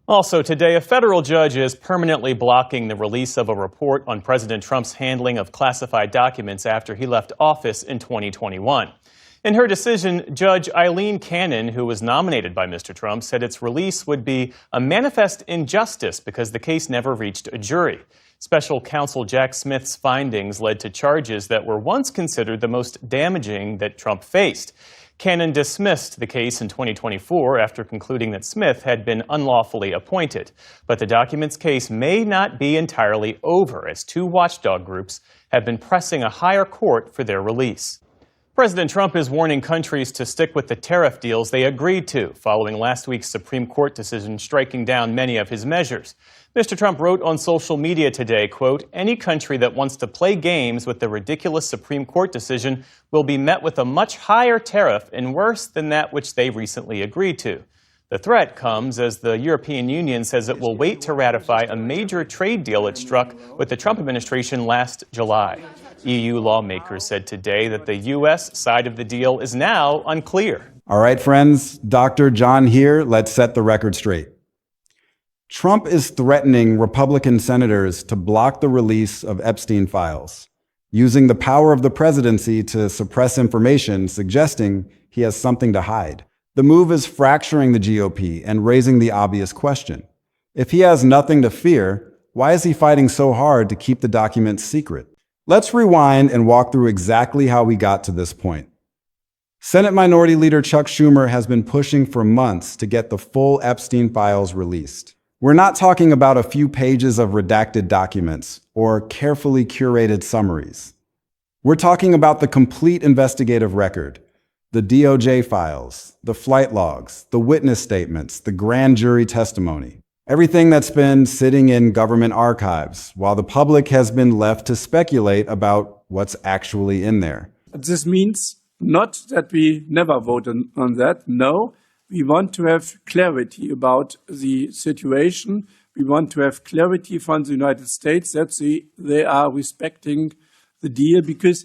Also today, a federal judge is permanently blocking the release of a report on President Trump's handling of classified documents after he left office in 2021. In her decision, Judge Eileen Cannon, who was nominated by Mr. Trump, said its release would be a manifest injustice because the case never reached a jury. Special counsel Jack Smith's findings led to charges that were once considered the most damaging that Trump faced. Cannon dismissed the case in 2024 after concluding that Smith had been unlawfully appointed. But the documents case may not be entirely over, as two watchdog groups have been pressing a higher court for their release. President Trump is warning countries to stick with the tariff deals they agreed to, following last week's Supreme Court decision striking down many of his measures. Mr. Trump wrote on social media today, quote, "Any country that wants to play games with the ridiculous Supreme Court decision will be met with a much higher tariff and worse than that which they recently agreed to." The threat comes as the European Union says it will wait to ratify a major trade deal it struck with the Trump administration last July. EU lawmakers said today that the U.S. side of the deal is now unclear. All right, friends, Dr. John here. Let's set the record straight. Trump is threatening Republican senators to block the release of Epstein files, using the power of the presidency to suppress information, suggesting he has something to hide. The move is fracturing the GOP and raising the obvious question. If he has nothing to fear, why is he fighting so hard to keep the documents secret? Let's rewind and walk through exactly how we got to this point. Senate Minority Leader Chuck Schumer has been pushing for months to get the full Epstein files released. We're not talking about a few pages of redacted documents or carefully curated summaries. We're talking about the complete investigative record, the DOJ files, the flight logs, the witness statements, the grand jury testimony. Everything that's been sitting in government archives, while the public has been left to speculate about what's actually in there. This means not that we never vote on that. No, we want to have clarity about the situation. We want to have clarity from the United States that they are respecting the deal, because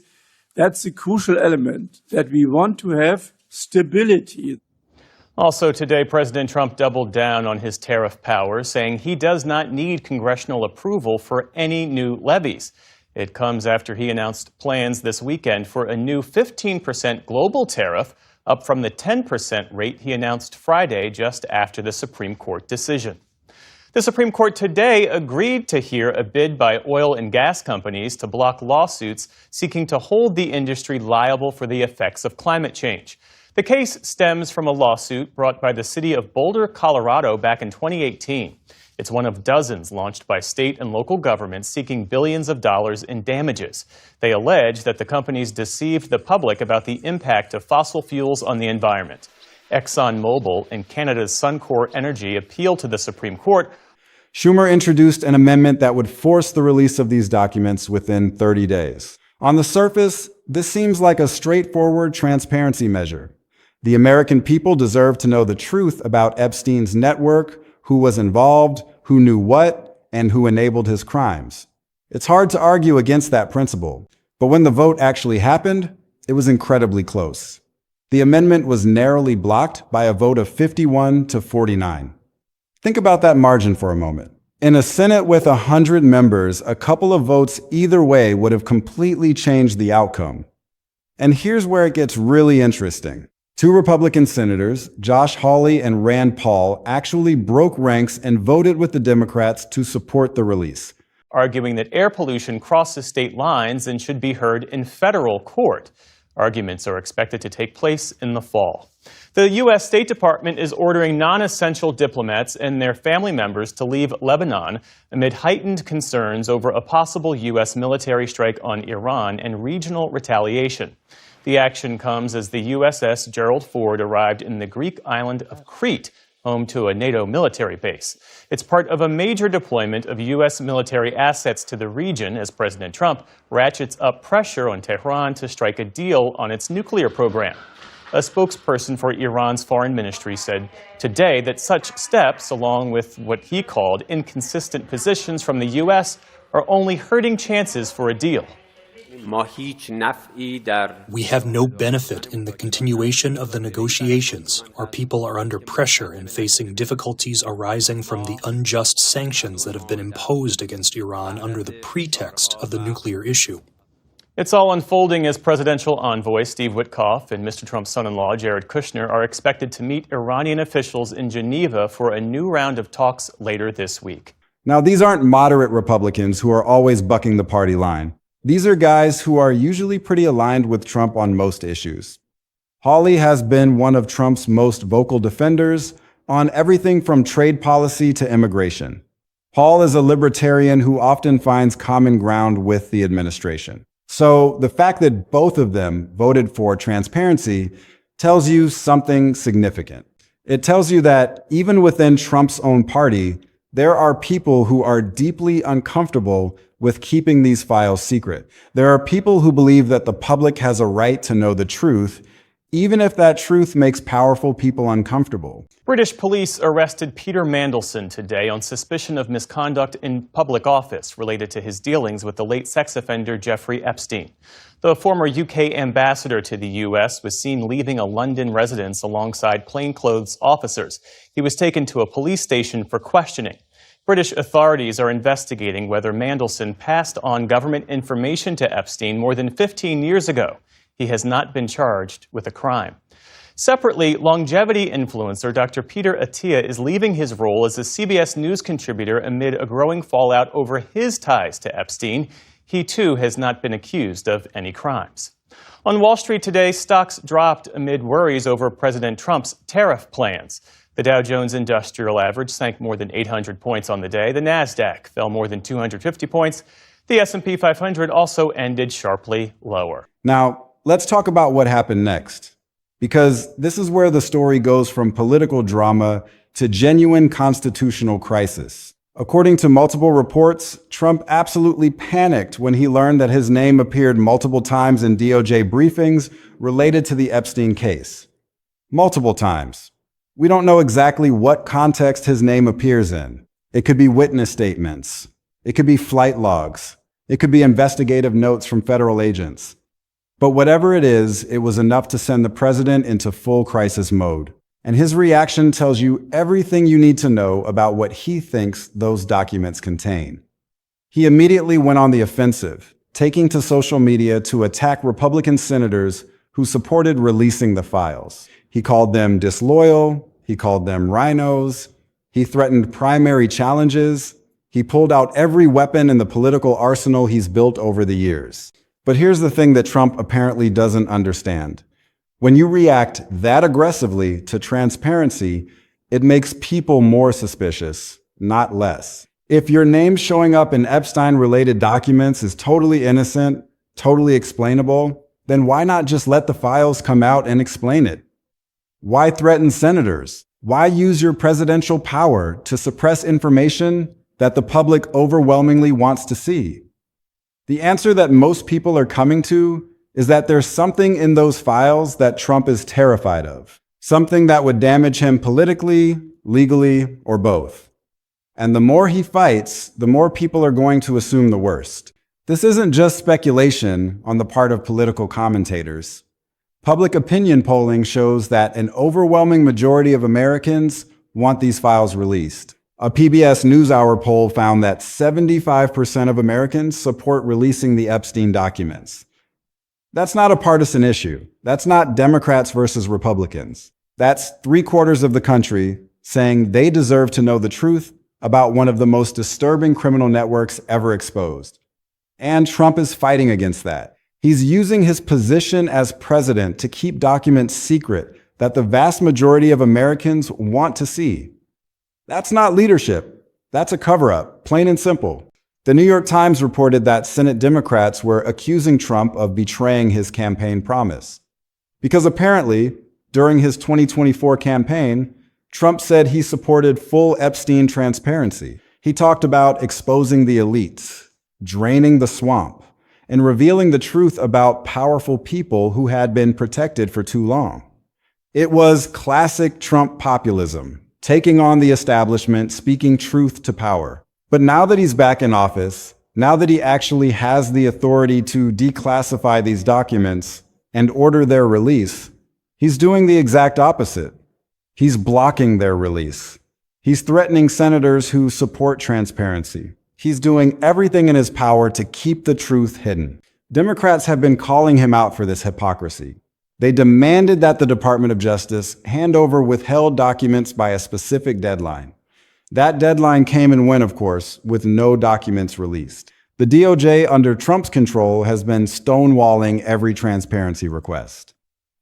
that's a crucial element, that we want to have stability. Also today, President Trump doubled down on his tariff powers, saying he does not need congressional approval for any new levies. It comes after he announced plans this weekend for a new 15% global tariff, up from the 10% rate he announced Friday just after the Supreme Court decision. The Supreme Court today agreed to hear a bid by oil and gas companies to block lawsuits seeking to hold the industry liable for the effects of climate change. The case stems from a lawsuit brought by the city of Boulder, Colorado back in 2018. It's one of dozens launched by state and local governments seeking billions of dollars in damages. They allege that the companies deceived the public about the impact of fossil fuels on the environment. ExxonMobil and Canada's Suncor Energy appealed to the Supreme Court. Schumer introduced an amendment that would force the release of these documents within 30 days. On the surface, this seems like a straightforward transparency measure. The American people deserve to know the truth about Epstein's network, who was involved, who knew what, and who enabled his crimes. It's hard to argue against that principle, but when the vote actually happened, it was incredibly close. The amendment was narrowly blocked by a vote of 51 to 49. Think about that margin for a moment. In a Senate with 100 members, a couple of votes either way would have completely changed the outcome. And here's where it gets really interesting. Two Republican senators, Josh Hawley and Rand Paul, actually broke ranks and voted with the Democrats to support the release, arguing that air pollution crosses state lines and should be heard in federal court. Arguments are expected to take place in the fall. The U.S. State Department is ordering non-essential diplomats and their family members to leave Lebanon amid heightened concerns over a possible U.S. military strike on Iran and regional retaliation. The action comes as the USS Gerald Ford arrived in the Greek island of Crete, home to a NATO military base. It's part of a major deployment of U.S. military assets to the region as President Trump ratchets up pressure on Tehran to strike a deal on its nuclear program. A spokesperson for Iran's foreign ministry said today that such steps, along with what he called inconsistent positions from the U.S., are only hurting chances for a deal. We have no benefit in the continuation of the negotiations. Our people are under pressure and facing difficulties arising from the unjust sanctions that have been imposed against Iran under the pretext of the nuclear issue. It's all unfolding as presidential envoy Steve Witkoff and Mr. Trump's son-in-law Jared Kushner are expected to meet Iranian officials in Geneva for a new round of talks later this week. Now, these aren't moderate Republicans who are always bucking the party line. These are guys who are usually pretty aligned with Trump on most issues. Hawley has been one of Trump's most vocal defenders on everything from trade policy to immigration. Paul is a libertarian who often finds common ground with the administration. So the fact that both of them voted for transparency tells you something significant. It tells you that even within Trump's own party, there are people who are deeply uncomfortable with keeping these files secret. There are people who believe that the public has a right to know the truth, even if that truth makes powerful people uncomfortable. British police arrested Peter Mandelson today on suspicion of misconduct in public office related to his dealings with the late sex offender Jeffrey Epstein. The former UK ambassador to the US was seen leaving a London residence alongside plainclothes officers. He was taken to a police station for questioning. British authorities are investigating whether Mandelson passed on government information to Epstein more than 15 years ago. He has not been charged with a crime. Separately, longevity influencer Dr. Peter Attia is leaving his role as a CBS News contributor amid a growing fallout over his ties to Epstein. He, too, has not been accused of any crimes. On Wall Street today, stocks dropped amid worries over President Trump's tariff plans. The Dow Jones Industrial Average sank more than 800 points on the day. The Nasdaq fell more than 250 points. The S&P 500 also ended sharply lower. Now, let's talk about what happened next, because this is where the story goes from political drama to genuine constitutional crisis. According to multiple reports, Trump absolutely panicked when he learned that his name appeared multiple times in DOJ briefings related to the Epstein case. Multiple times. We don't know exactly what context his name appears in. It could be witness statements. It could be flight logs. It could be investigative notes from federal agents. But whatever it is, it was enough to send the president into full crisis mode. And his reaction tells you everything you need to know about what he thinks those documents contain. He immediately went on the offensive, taking to social media to attack Republican senators who supported releasing the files. He called them disloyal. He called them rhinos. He threatened primary challenges. He pulled out every weapon in the political arsenal he's built over the years. But here's the thing that Trump apparently doesn't understand. When you react that aggressively to transparency, it makes people more suspicious, not less. If your name showing up in Epstein-related documents is totally innocent, totally explainable, then why not just let the files come out and explain it? Why threaten senators? Why use your presidential power to suppress information that the public overwhelmingly wants to see? The answer that most people are coming to is that there's something in those files that Trump is terrified of. Something that would damage him politically, legally, or both. And the more he fights, the more people are going to assume the worst. This isn't just speculation on the part of political commentators. Public opinion polling shows that an overwhelming majority of Americans want these files released. A PBS NewsHour poll found that 75% of Americans support releasing the Epstein documents. That's not a partisan issue. That's not Democrats versus Republicans. That's 3/4 of the country saying they deserve to know the truth about one of the most disturbing criminal networks ever exposed. And Trump is fighting against that. He's using his position as president to keep documents secret that the vast majority of Americans want to see. That's not leadership. That's a cover-up, plain and simple. The New York Times reported that Senate Democrats were accusing Trump of betraying his campaign promise. Because apparently, during his 2024 campaign, Trump said he supported full Epstein transparency. He talked about exposing the elites, draining the swamp, and revealing the truth about powerful people who had been protected for too long. It was classic Trump populism, taking on the establishment, speaking truth to power. But now that he's back in office, Now that he actually has the authority to declassify these documents and order their release, he's doing the exact opposite. He's blocking their release. He's threatening senators who support transparency. He's doing everything in his power to keep the truth hidden. Democrats have been calling him out for this hypocrisy. They demanded that the Department of Justice hand over withheld documents by a specific deadline. That deadline came and went, of course, with no documents released. The DOJ, under Trump's control, has been stonewalling every transparency request.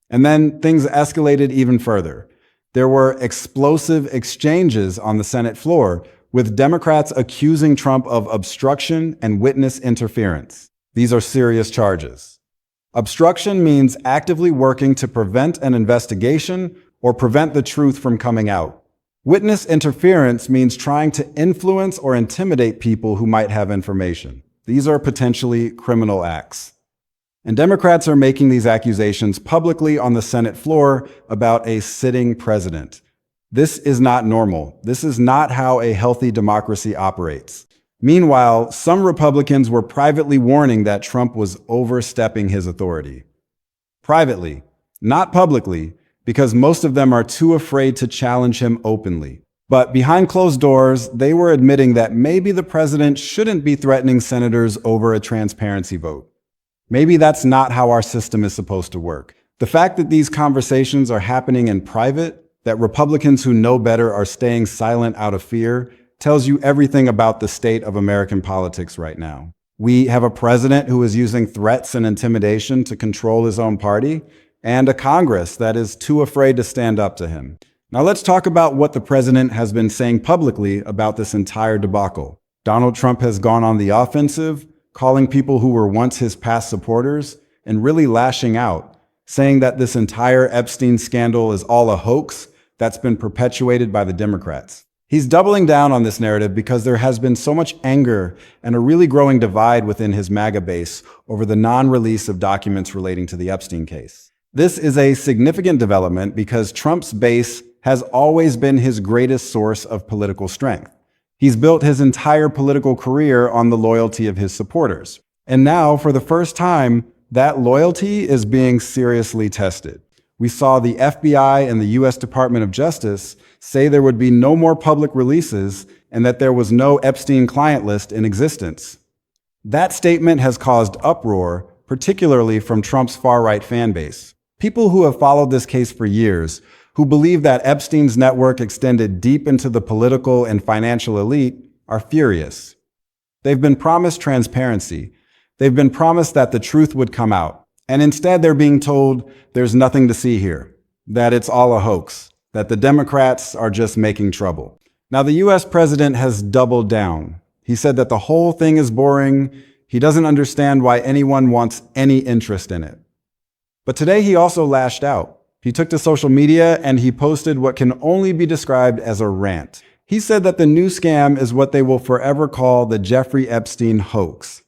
And then things escalated even further. There were explosive exchanges on the Senate floor, with Democrats accusing Trump of obstruction and witness interference. These are serious charges. Obstruction means actively working to prevent an investigation or prevent the truth from coming out. Witness interference means trying to influence or intimidate people who might have information. These are potentially criminal acts. And Democrats are making these accusations publicly on the Senate floor about a sitting president. This is not normal. This is not how a healthy democracy operates. Meanwhile, some Republicans were privately warning that Trump was overstepping his authority. Privately, not publicly, because most of them are too afraid to challenge him openly. But behind closed doors, they were admitting that maybe the president shouldn't be threatening senators over a transparency vote. Maybe that's not how our system is supposed to work. The fact that these conversations are happening in private, that Republicans who know better are staying silent out of fear, tells you everything about the state of American politics right now. We have a president who is using threats and intimidation to control his own party, and a Congress that is too afraid to stand up to him. Now let's talk about what the president has been saying publicly about this entire debacle. Donald Trump has gone on the offensive, calling people who were once his past supporters and really lashing out, saying that this entire Epstein scandal is all a hoax that's been perpetuated by the Democrats. He's doubling down on this narrative because there has been so much anger and a really growing divide within his MAGA base over the non-release of documents relating to the Epstein case. This is a significant development because Trump's base has always been his greatest source of political strength. He's built his entire political career on the loyalty of his supporters. And now, for the first time, that loyalty is being seriously tested. We saw the FBI and the U.S. Department of Justice say there would be no more public releases and that there was no Epstein client list in existence. That statement has caused uproar, particularly from Trump's far-right fan base. People who have followed this case for years, who believe that Epstein's network extended deep into the political and financial elite, are furious. They've been promised transparency. They've been promised that the truth would come out. And instead, they're being told there's nothing to see here, that it's all a hoax, that the Democrats are just making trouble. Now, the U.S. president has doubled down. He said that the whole thing is boring. He doesn't understand why anyone wants any interest in it. But today, he also lashed out. He took to social media and he posted what can only be described as a rant. He said that the new scam is what they will forever call the Jeffrey Epstein hoax.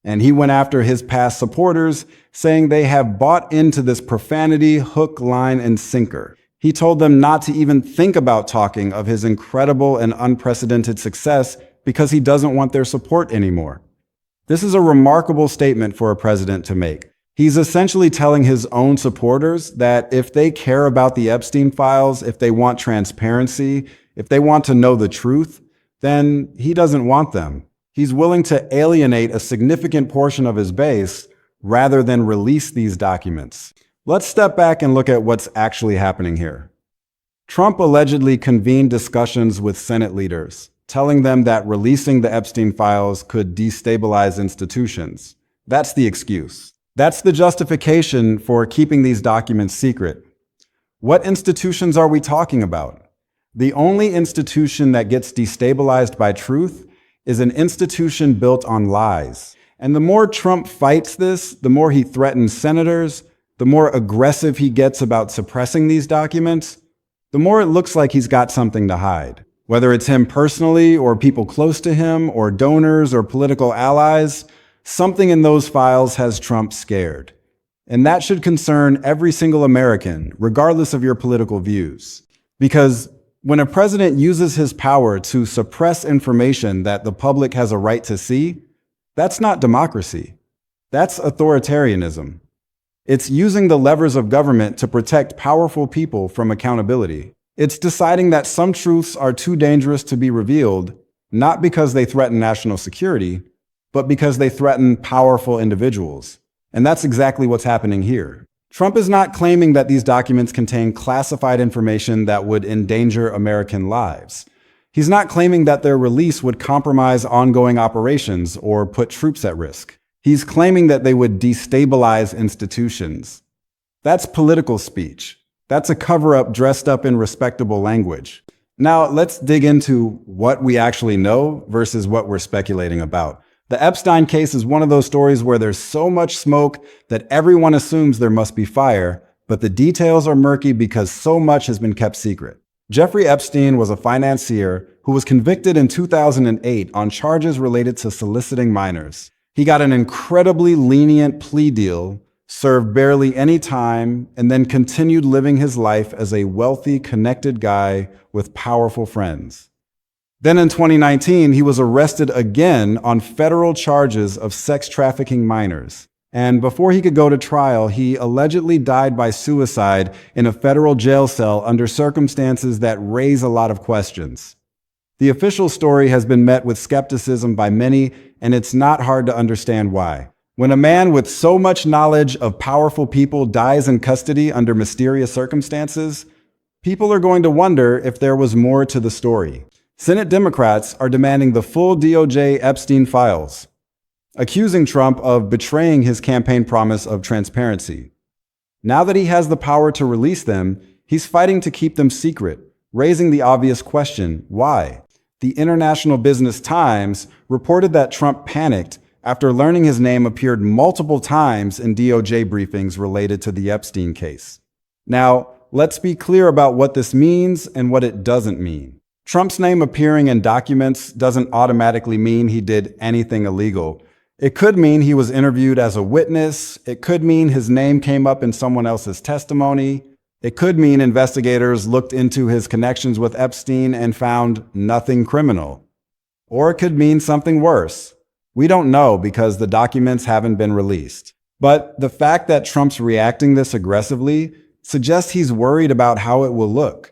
And he went after his past supporters, saying they have bought into this profanity, hook, line, and sinker. He told them not to even think about talking of his incredible and unprecedented success because he doesn't want their support anymore. This is a remarkable statement for a president to make. He's essentially telling his own supporters that if they care about the Epstein files, if they want transparency, if they want to know the truth, then he doesn't want them. He's willing to alienate a significant portion of his base rather than release these documents. Let's step back and look at what's actually happening here. Trump allegedly convened discussions with Senate leaders, telling them that releasing the Epstein files could destabilize institutions. That's the excuse. That's the justification for keeping these documents secret. What institutions are we talking about? The only institution that gets destabilized by truth is an institution built on lies. And the more Trump fights this, the more he threatens senators, the more aggressive he gets about suppressing these documents, the more it looks like he's got something to hide. Whether it's him personally or people close to him or donors or political allies, something in those files has Trump scared. And that should concern every single American, regardless of your political views. Because when a president uses his power to suppress information that the public has a right to see, That's not democracy. That's authoritarianism. It's using the levers of government to protect powerful people from accountability. It's deciding that some truths are too dangerous to be revealed, not because they threaten national security, but because they threaten powerful individuals. And that's exactly what's happening here. Trump is not claiming that these documents contain classified information that would endanger American lives. He's not claiming that their release would compromise ongoing operations or put troops at risk. He's claiming that they would destabilize institutions. That's political speech. That's a cover-up dressed up in respectable language. Now, let's dig into what we actually know versus what we're speculating about. The Epstein case is one of those stories where there's so much smoke that everyone assumes there must be fire, but the details are murky because so much has been kept secret. Jeffrey Epstein was a financier who was convicted in 2008 on charges related to soliciting minors. He got an incredibly lenient plea deal, served barely any time, and then continued living his life as a wealthy, connected guy with powerful friends. Then in 2019, he was arrested again on federal charges of sex trafficking minors. And before he could go to trial, he allegedly died by suicide in a federal jail cell under circumstances that raise a lot of questions. The official story has been met with skepticism by many, and it's not hard to understand why. When a man with so much knowledge of powerful people dies in custody under mysterious circumstances, people are going to wonder if there was more to the story. Senate Democrats are demanding the full DOJ Epstein files, accusing Trump of betraying his campaign promise of transparency. Now that he has the power to release them, he's fighting to keep them secret, raising the obvious question, why? The International Business Times reported that Trump panicked after learning his name appeared multiple times in DOJ briefings related to the Epstein case. Now, let's be clear about what this means and what it doesn't mean. Trump's name appearing in documents doesn't automatically mean he did anything illegal. It could mean he was interviewed as a witness. It could mean his name came up in someone else's testimony. It could mean investigators looked into his connections with Epstein and found nothing criminal. Or it could mean something worse. We don't know because the documents haven't been released. But the fact that Trump's reacting this aggressively suggests he's worried about how it will look.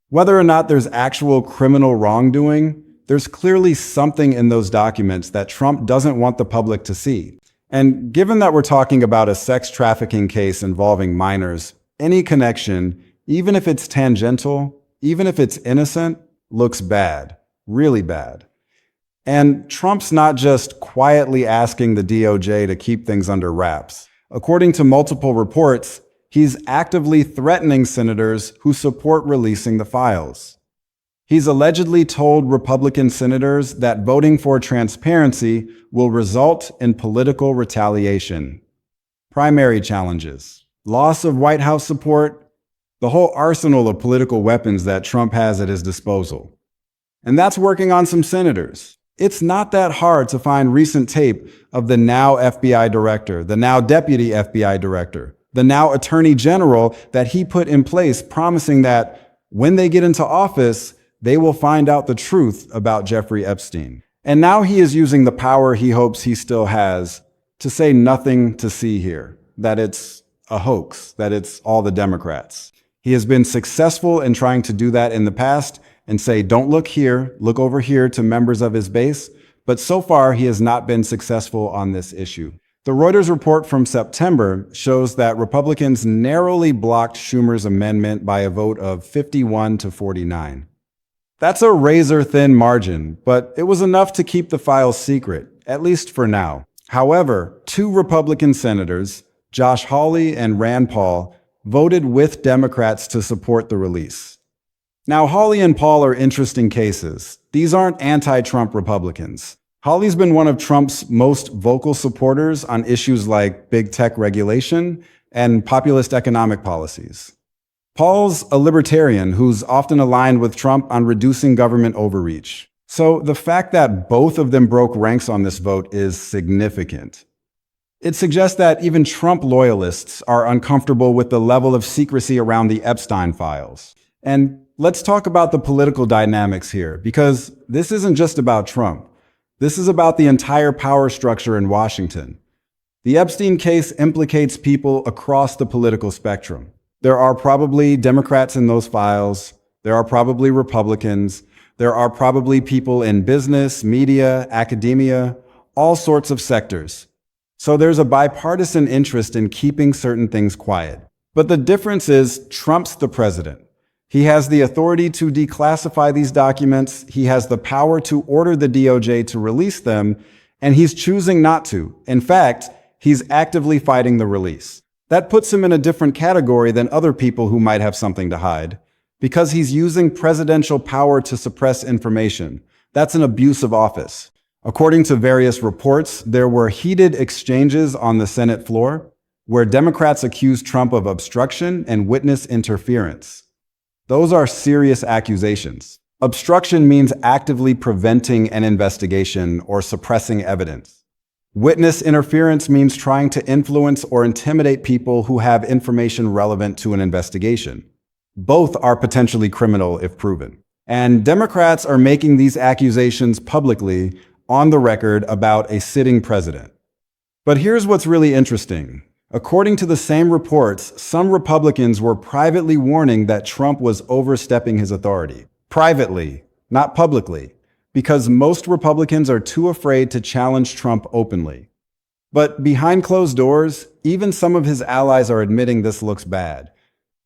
Whether or not there's actual criminal wrongdoing, there's clearly something in those documents that Trump doesn't want the public to see. And given that we're talking about a sex trafficking case involving minors, any connection, even if it's tangential, even if it's innocent, looks bad, really bad. And Trump's not just quietly asking the DOJ to keep things under wraps. According to multiple reports, he's actively threatening senators who support releasing the files. He's allegedly told Republican senators that voting for transparency will result in political retaliation. Primary challenges, loss of White House support, the whole arsenal of political weapons that Trump has at his disposal. And that's working on some senators. It's not that hard to find recent tape of the now FBI director, the now deputy FBI director, the now attorney general that he put in place, promising that when they get into office, they will find out the truth about Jeffrey Epstein. And now he is using the power he hopes he still has to say nothing to see here, that it's a hoax, that it's all the Democrats. He has been successful in trying to do that in the past and say, don't look here, look over here to members of his base. But so far, he has not been successful on this issue. The Reuters report from September shows that Republicans narrowly blocked Schumer's amendment by a vote of 51 to 49. That's a razor-thin margin, but it was enough to keep the files secret, at least for now. However, two Republican senators, Josh Hawley and Rand Paul, voted with Democrats to support the release. Now, Hawley and Paul are interesting cases. These aren't anti-Trump Republicans. Hawley's been one of Trump's most vocal supporters on issues like big tech regulation and populist economic policies. Paul's a libertarian who's often aligned with Trump on reducing government overreach. So the fact that both of them broke ranks on this vote is significant. It suggests that even Trump loyalists are uncomfortable with the level of secrecy around the Epstein files. And let's talk about the political dynamics here, because this isn't just about Trump. This is about the entire power structure in Washington. The Epstein case implicates people across the political spectrum. There are probably Democrats in those files. There are probably Republicans. There are probably people in business, media, academia, all sorts of sectors. So there's a bipartisan interest in keeping certain things quiet. But the difference is Trump's the president. He has the authority to declassify these documents. He has the power to order the DOJ to release them, and he's choosing not to. In fact, he's actively fighting the release. That puts him in a different category than other people who might have something to hide, because he's using presidential power to suppress information. That's an abuse of office. According to various reports, there were heated exchanges on the Senate floor where Democrats accused Trump of obstruction and witness interference. Those are serious accusations. Obstruction means actively preventing an investigation or suppressing evidence. Witness interference means trying to influence or intimidate people who have information relevant to an investigation. Both are potentially criminal if proven. And Democrats are making these accusations publicly on the record about a sitting president. But here's what's really interesting. According to the same reports, some Republicans were privately warning that Trump was overstepping his authority. Privately, not publicly, because most Republicans are too afraid to challenge Trump openly. But behind closed doors, even some of his allies are admitting this looks bad.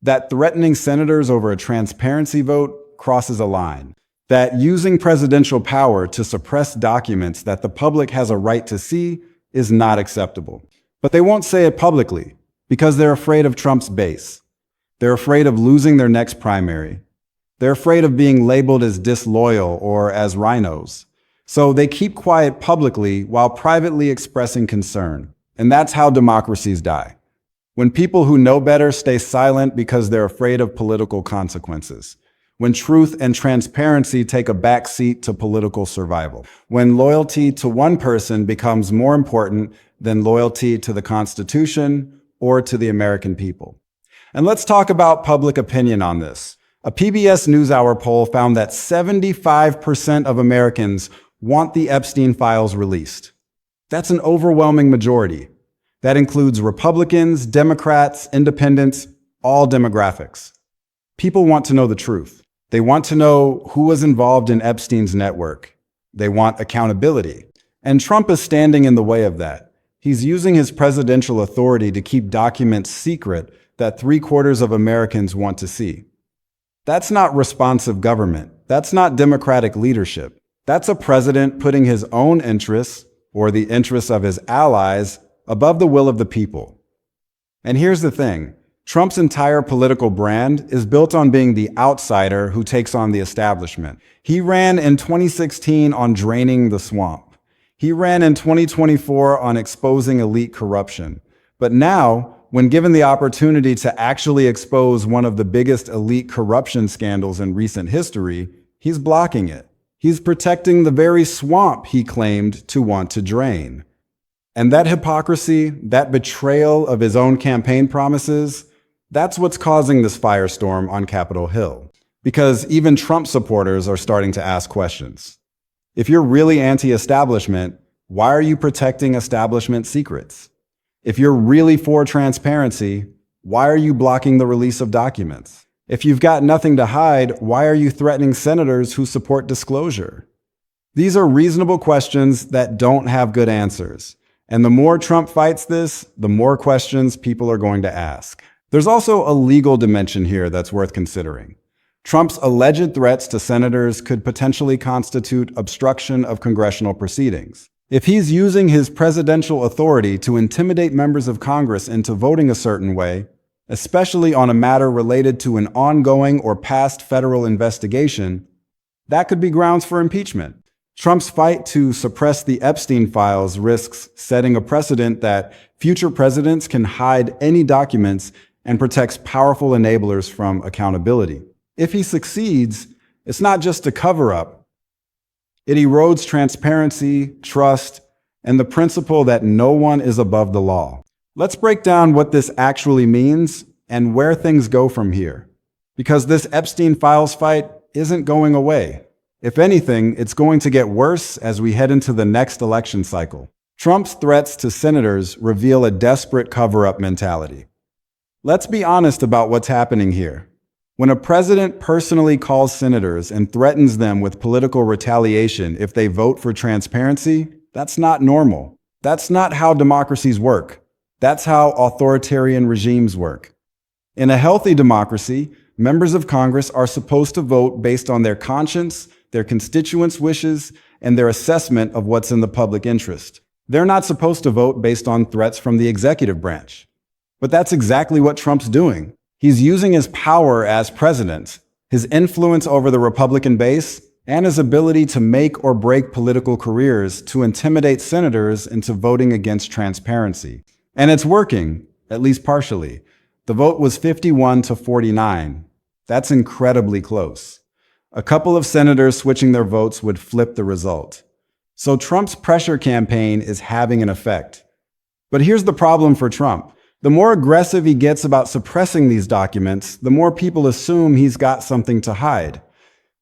That threatening senators over a transparency vote crosses a line. That using presidential power to suppress documents that the public has a right to see is not acceptable. But they won't say it publicly because they're afraid of Trump's base. They're afraid of losing their next primary. They're afraid of being labeled as disloyal or as rhinos. So they keep quiet publicly while privately expressing concern. And that's how democracies die. When people who know better stay silent because they're afraid of political consequences. When truth and transparency take a back seat to political survival. When loyalty to one person becomes more important than loyalty to the Constitution or to the American people. And let's talk about public opinion on this. A PBS NewsHour poll found that 75% of Americans want the Epstein files released. That's an overwhelming majority. That includes Republicans, Democrats, independents, all demographics. People want to know the truth. They want to know who was involved in Epstein's network. They want accountability. And Trump is standing in the way of that. He's using his presidential authority to keep documents secret that 3/4 of Americans want to see. That's not responsive government. That's not democratic leadership. That's a president putting his own interests or the interests of his allies above the will of the people. And here's the thing. Trump's entire political brand is built on being the outsider who takes on the establishment. He ran in 2016 on draining the swamp. He ran in 2024 on exposing elite corruption. But now, when given the opportunity to actually expose one of the biggest elite corruption scandals in recent history, he's blocking it. He's protecting the very swamp he claimed to want to drain. And that hypocrisy, that betrayal of his own campaign promises, that's what's causing this firestorm on Capitol Hill. Because even Trump supporters are starting to ask questions. If you're really anti-establishment, why are you protecting establishment secrets? If you're really for transparency, why are you blocking the release of documents? If you've got nothing to hide, why are you threatening senators who support disclosure? These are reasonable questions that don't have good answers. And the more Trump fights this, the more questions people are going to ask. There's also a legal dimension here that's worth considering. Trump's alleged threats to senators could potentially constitute obstruction of congressional proceedings. If he's using his presidential authority to intimidate members of Congress into voting a certain way, especially on a matter related to an ongoing or past federal investigation, that could be grounds for impeachment. Trump's fight to suppress the Epstein files risks setting a precedent that future presidents can hide any documents and protects powerful enablers from accountability. If he succeeds, it's not just a cover-up. It erodes transparency, trust, and the principle that no one is above the law. Let's break down what this actually means and where things go from here. Because this Epstein files fight isn't going away. If anything, it's going to get worse as we head into the next election cycle. Trump's threats to senators reveal a desperate cover-up mentality. Let's be honest about what's happening here. When a president personally calls senators and threatens them with political retaliation if they vote for transparency, that's not normal. That's not how democracies work. That's how authoritarian regimes work. In a healthy democracy, members of Congress are supposed to vote based on their conscience, their constituents' wishes, and their assessment of what's in the public interest. They're not supposed to vote based on threats from the executive branch. But that's exactly what Trump's doing. He's using his power as president, his influence over the Republican base, and his ability to make or break political careers to intimidate senators into voting against transparency. And it's working, at least partially. The vote was 51-49. That's incredibly close. A couple of senators switching their votes would flip the result. So Trump's pressure campaign is having an effect. But here's the problem for Trump. The more aggressive he gets about suppressing these documents, the more people assume he's got something to hide.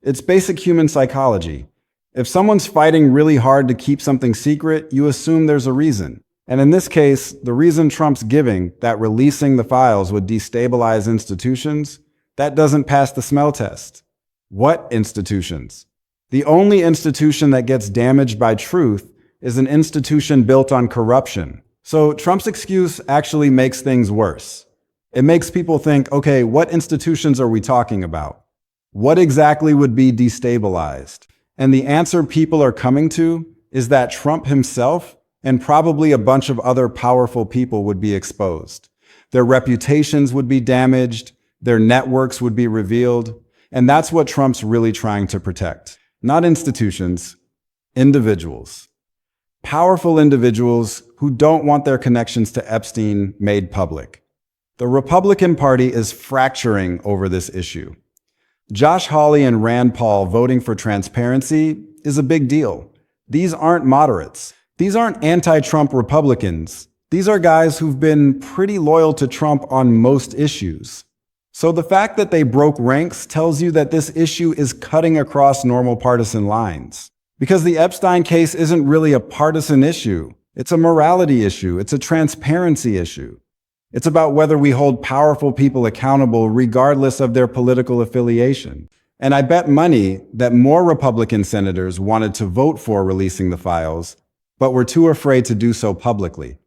It's basic human psychology. If someone's fighting really hard to keep something secret, you assume there's a reason. And in this case, the reason Trump's giving, that releasing the files would destabilize institutions, that doesn't pass the smell test. What institutions? The only institution that gets damaged by truth is an institution built on corruption. So Trump's excuse actually makes things worse. It makes people think, okay, what institutions are we talking about? What exactly would be destabilized? And the answer people are coming to is that Trump himself and probably a bunch of other powerful people would be exposed. Their reputations would be damaged, their networks would be revealed, and that's what Trump's really trying to protect. Not institutions, individuals. Powerful individuals who don't want their connections to Epstein made public. The Republican Party is fracturing over this issue. Josh Hawley and Rand Paul voting for transparency is a big deal. These aren't moderates. These aren't anti-Trump Republicans. These are guys who've been pretty loyal to Trump on most issues. So the fact that they broke ranks tells you that this issue is cutting across normal partisan lines. Because the Epstein case isn't really a partisan issue. It's a morality issue. It's a transparency issue. It's about whether we hold powerful people accountable regardless of their political affiliation. And I bet money that more Republican senators wanted to vote for releasing the files, but were too afraid to do so publicly.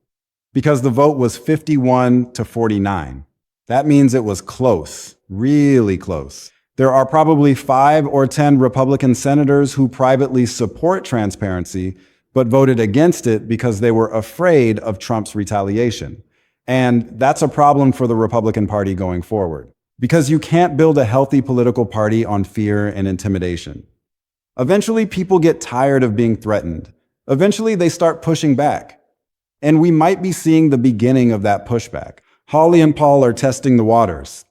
Because the vote was 51-49. That means it was close, really close. There are probably 5 or 10 Republican senators who privately support transparency, but voted against it because they were afraid of Trump's retaliation. And that's a problem for the Republican Party going forward. Because you can't build a healthy political party on fear and intimidation. Eventually, people get tired of being threatened. Eventually, they start pushing back. And we might be seeing the beginning of that pushback. Hawley and Paul are testing the waters.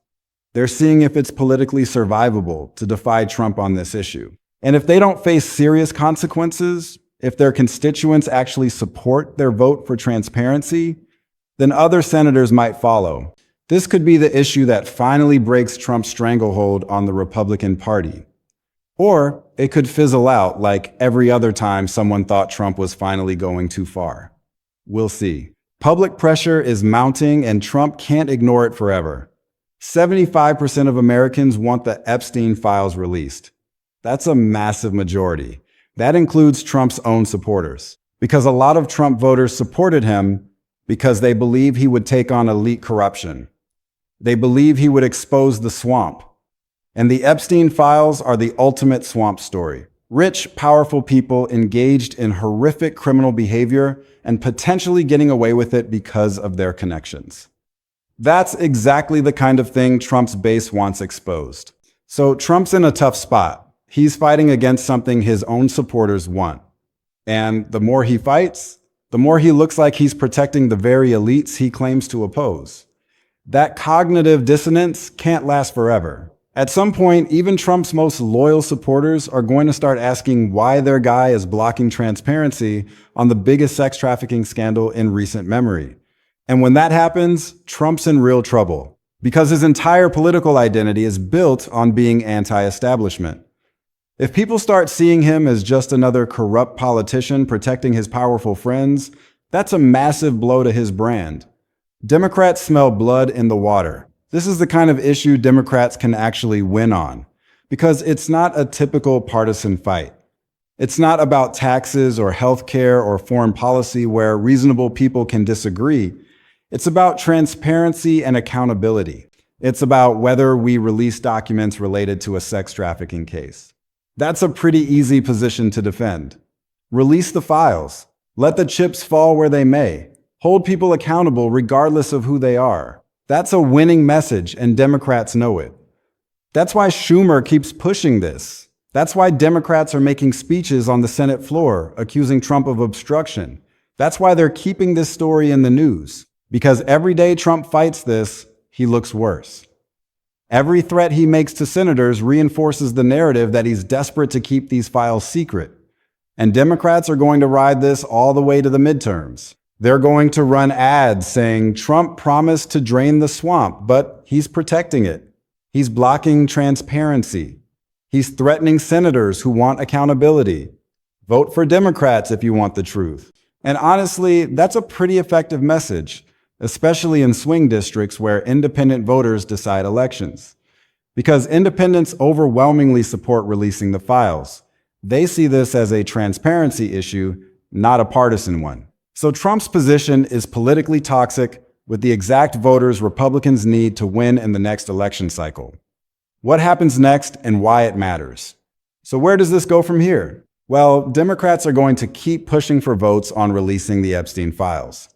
They're seeing if it's politically survivable to defy Trump on this issue. And if they don't face serious consequences, if their constituents actually support their vote for transparency, then other senators might follow. This could be the issue that finally breaks Trump's stranglehold on the Republican Party. Or it could fizzle out like every other time someone thought Trump was finally going too far. We'll see. Public pressure is mounting and Trump can't ignore it forever. 75% of Americans want the Epstein files released. That's a massive majority. That includes Trump's own supporters. Because a lot of Trump voters supported him because they believe he would take on elite corruption. They believe he would expose the swamp. And the Epstein files are the ultimate swamp story. Rich, powerful people engaged in horrific criminal behavior and potentially getting away with it because of their connections. That's exactly the kind of thing Trump's base wants exposed. So Trump's in a tough spot. He's fighting against something his own supporters want. And the more he fights, the more he looks like he's protecting the very elites he claims to oppose. That cognitive dissonance can't last forever. At some point, even Trump's most loyal supporters are going to start asking why their guy is blocking transparency on the biggest sex trafficking scandal in recent memory. And when that happens, Trump's in real trouble because his entire political identity is built on being anti-establishment. If people start seeing him as just another corrupt politician protecting his powerful friends, that's a massive blow to his brand. Democrats smell blood in the water. This is the kind of issue Democrats can actually win on, because it's not a typical partisan fight. It's not about taxes or healthcare or foreign policy where reasonable people can disagree. It's about transparency and accountability. It's about whether we release documents related to a sex trafficking case. That's a pretty easy position to defend. Release the files. Let the chips fall where they may. Hold people accountable regardless of who they are. That's a winning message, and Democrats know it. That's why Schumer keeps pushing this. That's why Democrats are making speeches on the Senate floor accusing Trump of obstruction. That's why they're keeping this story in the news. Because every day Trump fights this, he looks worse. Every threat he makes to senators reinforces the narrative that he's desperate to keep these files secret. And Democrats are going to ride this all the way to the midterms. They're going to run ads saying Trump promised to drain the swamp, but he's protecting it. He's blocking transparency. He's threatening senators who want accountability. Vote for Democrats if you want the truth. And honestly, that's a pretty effective message, especially in swing districts where independent voters decide elections. Because independents overwhelmingly support releasing the files. They see this as a transparency issue, not a partisan one. So Trump's position is politically toxic with the exact voters Republicans need to win in the next election cycle. What happens next and why it matters. So where does this go from here? Well, Democrats are going to keep pushing for votes on releasing the Epstein files.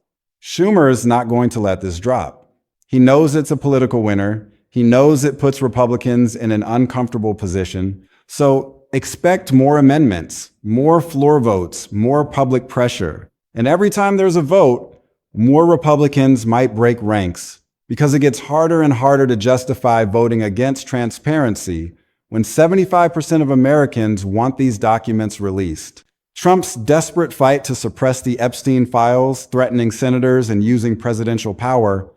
Schumer is not going to let this drop. He knows it's a political winner. He knows it puts Republicans in an uncomfortable position. So expect more amendments, more floor votes, more public pressure. And every time there's a vote, more Republicans might break ranks because it gets harder and harder to justify voting against transparency when 75% of Americans want these documents released. Trump's desperate fight to suppress the Epstein files, threatening senators and using presidential power,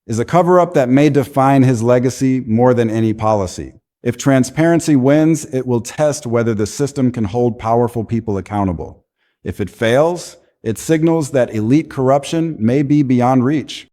is a cover-up that may define his legacy more than any policy. If transparency wins, it will test whether the system can hold powerful people accountable. If it fails, it signals that elite corruption may be beyond reach.